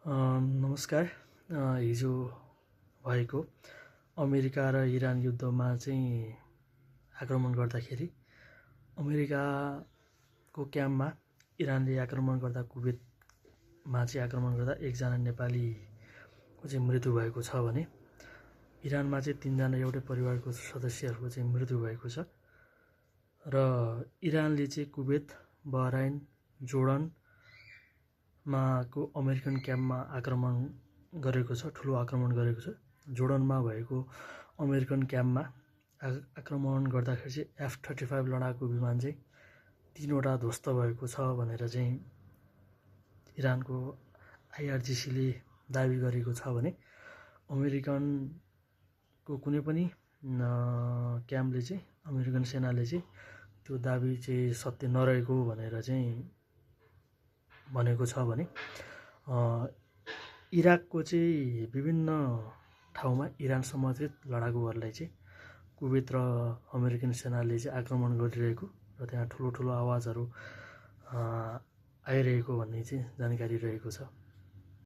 नमस्कार। हिजो भएको अमेरिका र इरान युद्धमा चाहिँ आक्रमण गर्दाखेरि अमेरिकाको क्याम्पमा इरानले आक्रमण गर्दा कुवेतमा चाहिँ आक्रमण गर्दा एकजना नेपालीको चाहिँ मृत्यु भएको छ भने इरानमा चाहिँ 3 जना एउटै परिवारको सदस्यहरूको चाहिँ मृत्यु भएको छ र इरानले चाहिँ कुवेत, बहराइन, जोर्डनमा को अमेरिकन क्याम्पमा आक्रमण गरेको छ, ठुलो आक्रमण गरेको छ। जोर्डनमा भएको अमेरिकन क्याम्पमा आक्रमण गर्दाखेरि चाहिँ F-35 लडाकु विमान चाहिँ 3वटा ध्वस्त भएको छ भनेर चाहिँ इरानको IRGCले दाबी गरेको छ भने अमेरिकनको कुनै पनि क्याम्पले चाहिँ अमेरिकन सेनाले चाहिँ त्यो दाबी चाहिँ सत्य नरहेको भनेर चाहिँ भनेको छ भने इराकको चाहिँ विभिन्न ठाउँमा इरान समर्थित लडाकुहरूलाई चाहिँ कुवेत र अमेरिकन सेनाले चाहिँ आक्रमण गरिरहेको र त्यहाँ ठुलो ठुलो आवाजहरू आइरहेको भन्ने चाहिँ जानकारी रहेको छ।